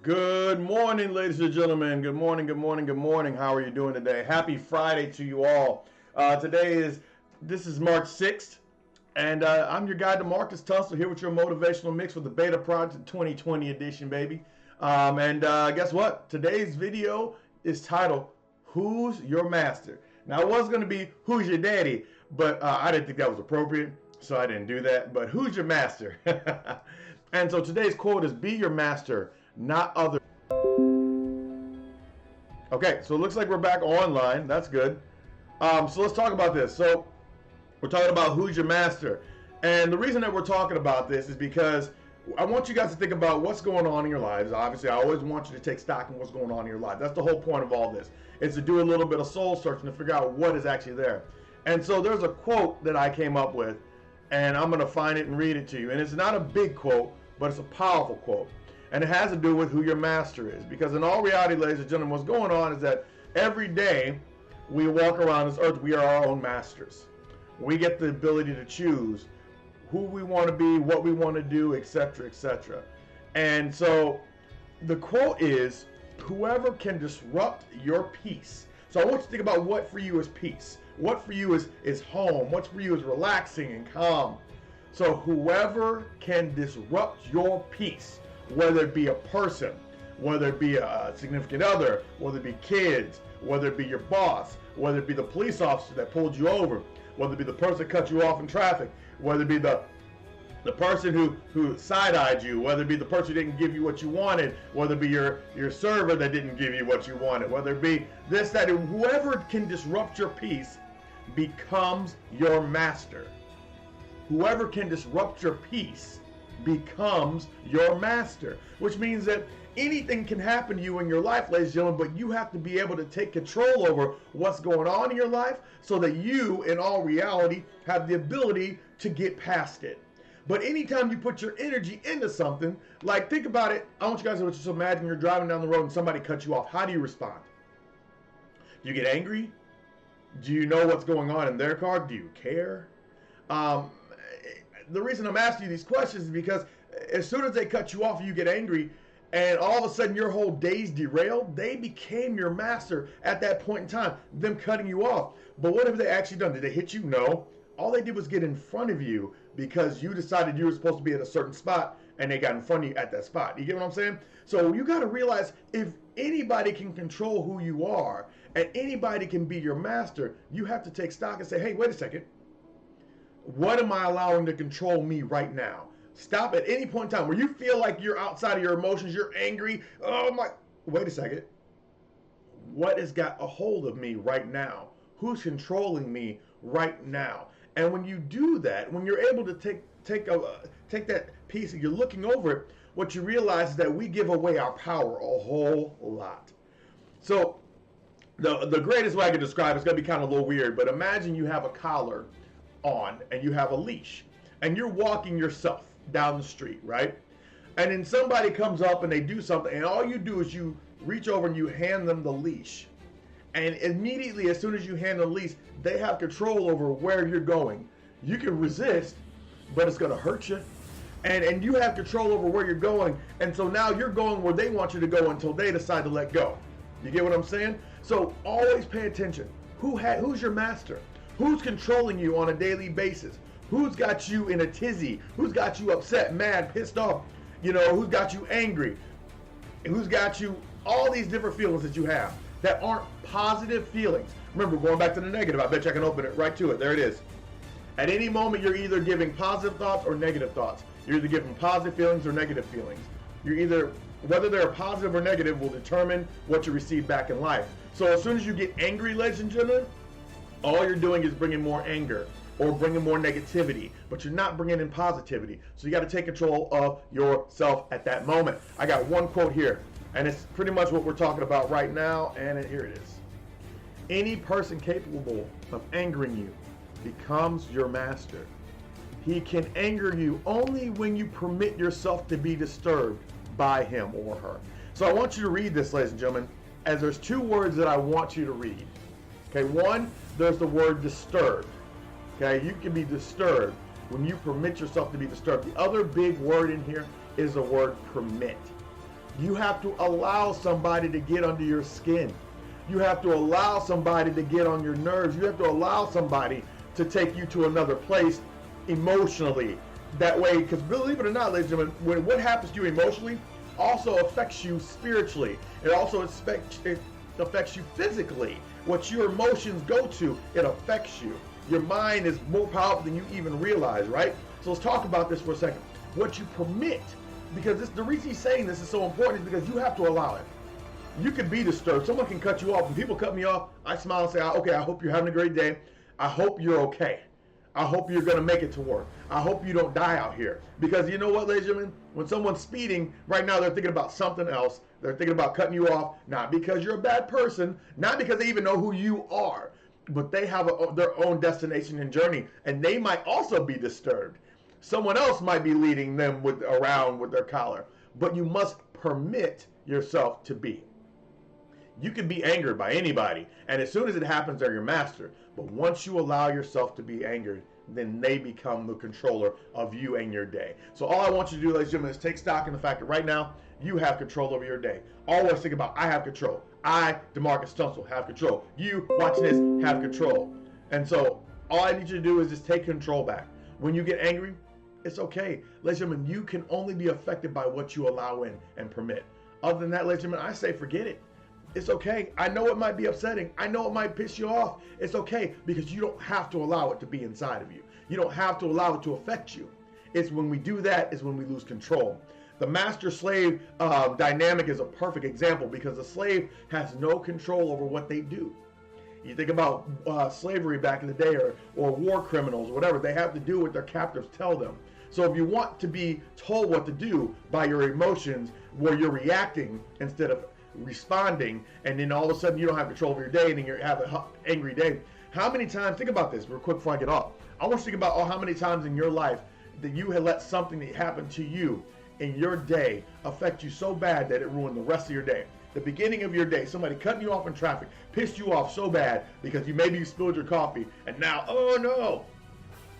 Good morning, ladies and gentlemen. Good morning, good morning, good morning. How are you doing today? Happy Friday to you all. This is March 6th, and I'm your guide, DeMarcus Tunstall, here with your motivational mix for the Beta Project 2020 edition, baby. Guess what? Today's video is titled, Who's Your Master? Now, it was going to be, Who's Your Daddy? But I didn't think that was appropriate, so I didn't do that. But who's your master? And so today's quote is, Be your master, not other. Okay, so it looks like we're back online. That's good. So let's talk about this. So we're talking about who's your master. And the reason that we're talking about this is because I want you guys to think about what's going on in your lives. Obviously, I always want you to take stock in what's going on in your life. That's the whole point of all this. It's to do a little bit of soul searching to figure out what is actually there. And so there's a quote that I came up with, and I'm going to find it and read it to you. And it's not a big quote, but it's a powerful quote. And it has to do with who your master is. Because in all reality, ladies and gentlemen, what's going on is that every day we walk around this earth, we are our own masters. We get the ability to choose who we want to be, what we want to do, etc., etc. And so the quote is, whoever can disrupt your peace. So I want you to think about what for you is peace. What for you is home. What for you is relaxing and calm. So whoever can disrupt your peace, whether it be a person, whether it be a significant other, whether it be kids, whether it be your boss, whether it be the police officer that pulled you over, whether it be the person that cut you off in traffic, whether it be the person who side-eyed you, whether it be the person who didn't give you what you wanted, whether it be your server that didn't give you what you wanted, whether it be this, that, and whoever can disrupt your peace becomes your master. Whoever can disrupt your peace becomes your master, which means that anything can happen to you in your life, ladies and gentlemen, but you have to be able to take control over what's going on in your life so that you, in all reality, have the ability to get past it. But anytime you put your energy into something, like think about it, I want you guys to just imagine you're driving down the road and somebody cuts you off. How do you respond? Do you get angry? Do you know what's going on in their car? Do you care? The reason I'm asking you these questions is because as soon as they cut you off, you get angry, and all of a sudden your whole day's derailed. They became your master at that point in time, them cutting you off. But what have they actually done? Did they hit you? No. All they did was get in front of you because you decided you were supposed to be at a certain spot, and they got in front of you at that spot. You get what I'm saying? So you got to realize, if anybody can control who you are and anybody can be your master, you have to take stock and say, hey, wait a second. What am I allowing to control me right now? Stop at any point in time where you feel like you're outside of your emotions, you're angry. Oh my, wait a second. What has got a hold of me right now? Who's controlling me right now? And when you do that, when you're able to take that piece and you're looking over it, what you realize is that we give away our power a whole lot. So the greatest way I can describe it's going to be kind of a little weird, but imagine you have a collar on and you have a leash and you're walking yourself down the street, right? And then somebody comes up and they do something, and all you do is you reach over and you hand them the leash, and immediately as soon as you hand the leash, they have control over where you're going. You can resist, but it's going to hurt you, and you have control over where you're going, and so now you're going where they want you to go until they decide to let go. You get what I'm saying? So always pay attention. Who's your master? Who's controlling you on a daily basis? Who's got you in a tizzy? Who's got you upset, mad, pissed off? You know, who's got you angry? Who's got you all these different feelings that you have that aren't positive feelings? Remember, going back to the negative, I bet you I can open it right to it. There it is. At any moment, you're either giving positive thoughts or negative thoughts. You're either giving positive feelings or negative feelings. You're either, whether they're positive or negative will determine what you receive back in life. So as soon as you get angry, ladies and gentlemen, all you're doing is bringing more anger or bringing more negativity, but you're not bringing in positivity. So you got to take control of yourself at that moment. I got one quote here, and it's pretty much what we're talking about right now, and here it is. Any person capable of angering you becomes your master. He can anger you only when you permit yourself to be disturbed by him or her. So I want you to read this, ladies and gentlemen, as there's two words that I want you to read. Okay, one, there's the word disturbed. Okay, you can be disturbed when you permit yourself to be disturbed. The other big word in here is the word permit. You have to allow somebody to get under your skin. You have to allow somebody to get on your nerves. You have to allow somebody to take you to another place emotionally. That way, because believe it or not, ladies and gentlemen, when what happens to you emotionally also affects you spiritually. It also affects you physically. What your emotions go to, it affects you. Your mind is more powerful than you even realize, right? So let's talk about this for a second. What you permit, because the reason he's saying this is so important is because you have to allow it. You can be disturbed. Someone can cut you off. When people cut me off, I smile and say, okay, I hope you're having a great day. I hope you're okay. I hope you're going to make it to work. I hope you don't die out here. Because you know what, ladies and gentlemen? When someone's speeding, right now they're thinking about something else. They're thinking about cutting you off, not because you're a bad person, not because they even know who you are, but they have their own destination and journey, and they might also be disturbed. Someone else might be leading them around with their collar, but you must permit yourself to be. You can be angered by anybody, and as soon as it happens, they're your master. But once you allow yourself to be angered, then they become the controller of you and your day. So all I want you to do, ladies and gentlemen, is take stock in the fact that right now, you have control over your day. Always think about, I have control. I, DeMarcus Tunsil, have control. You, watching this, have control. And so all I need you to do is just take control back. When you get angry, it's okay. Ladies and gentlemen, you can only be affected by what you allow in and permit. Other than that, ladies and gentlemen, I say forget it. It's okay. I know it might be upsetting. I know it might piss you off. It's okay, because you don't have to allow it to be inside of you. You don't have to allow it to affect you. It's when we do that is when we lose control. The master-slave dynamic is a perfect example, because the slave has no control over what they do. You think about slavery back in the day, or war criminals, or whatever. They have to do what their captors tell them. So if you want to be told what to do by your emotions, where you're reacting instead of responding, and then all of a sudden you don't have control of your day, and then you have an angry day. How many times, think about this real quick before I get off. I want you to think about how many times in your life that you had let something that happened to you in your day affect you so bad that it ruined the rest of your day. The beginning of your day, somebody cutting you off in traffic, pissed you off so bad because maybe you spilled your coffee, and now, oh no,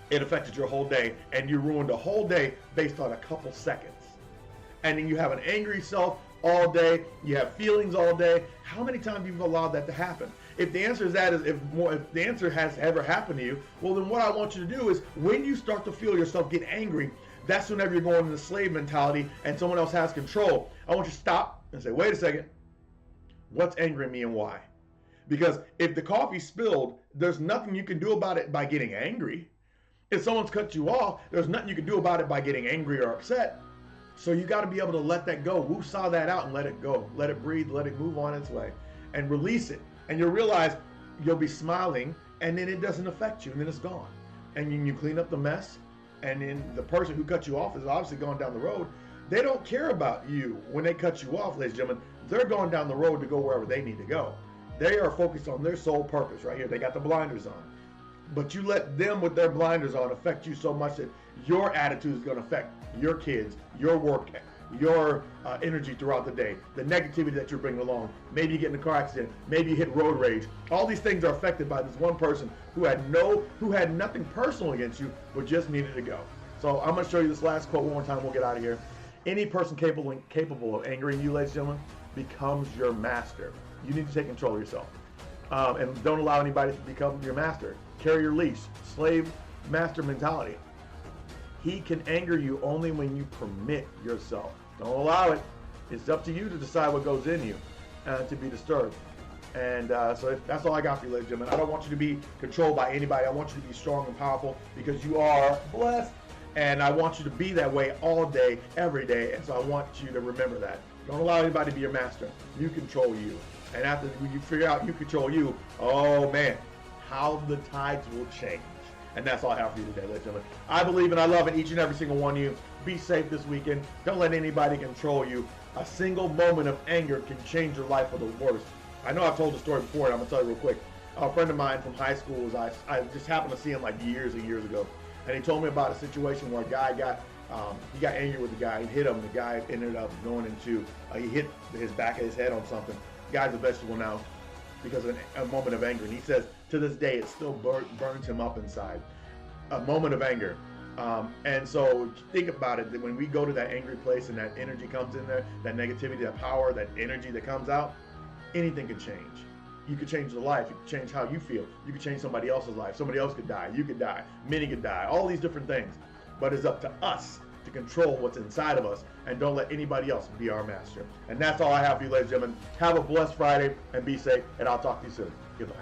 it affected your whole day, and you ruined a whole day based on a couple seconds. And then you have an angry self all day, you have feelings all day. How many times have you allowed that to happen? If the answer is that, if the answer has ever happened to you, well then what I want you to do is, when you start to feel yourself get angry, that's whenever you're going into slave mentality and someone else has control. I want you to stop and say, wait a second, what's angering me and why? Because if the coffee spilled, there's nothing you can do about it by getting angry. If someone's cut you off, there's nothing you can do about it by getting angry or upset. So you got to be able to let that go. Woo-saw that out and let it go. Let it breathe, let it move on its way, and release it. And you'll realize you'll be smiling, and then it doesn't affect you, and then it's gone. And then you clean up the mess, and then the person who cut you off is obviously going down the road. They don't care about you when they cut you off, ladies and gentlemen. They're going down the road to go wherever they need to go. They are focused on their sole purpose right here. They got the blinders on. But you let them with their blinders on affect you so much that your attitude is going to affect your kids, your work, your energy throughout the day, the negativity that you're bringing along. Maybe you get in a car accident, maybe you hit road rage. All these things are affected by this one person who had nothing personal against you, but just needed to go. So I'm going to show you this last quote one more time. We'll get out of here. Any person capable of angering you, ladies and gentlemen, becomes your master. You need to take control of yourself. And don't allow anybody to become your master. Carry your leash. Slave master mentality. He can anger you only when you permit yourself. Don't allow it. It's up to you to decide what goes in you to be disturbed. And so that's all I got for you, ladies and gentlemen. I don't want you to be controlled by anybody. I want you to be strong and powerful, because you are blessed. And I want you to be that way all day, every day. And so I want you to remember that. Don't allow anybody to be your master. You control you. And after you figure out you control you, oh man, how the tides will change. And that's all I have for you today, ladies and gentlemen. I believe and I love in each and every single one of you. Be safe this weekend. Don't let anybody control you. A single moment of anger can change your life for the worse. I know I've told the story before, and I'm going to tell you real quick. A friend of mine from high school, I just happened to see him like years and years ago. And he told me about a situation where a guy he got angry with the guy. He hit him. The guy ended up going into, he hit his back of his head on something. The guy's a vegetable now because of a moment of anger. And he says, to this day, it still burns him up inside. A moment of anger. And so think about it, that when we go to that angry place and that energy comes in there, that negativity, that power, that energy that comes out, anything can change. You could change the life. You could change how you feel. You could change somebody else's life. Somebody else could die. You could die. Many could die. All these different things. But it's up to us to control what's inside of us and don't let anybody else be our master. And that's all I have for you, ladies and gentlemen. Have a blessed Friday and be safe. And I'll talk to you soon. Goodbye.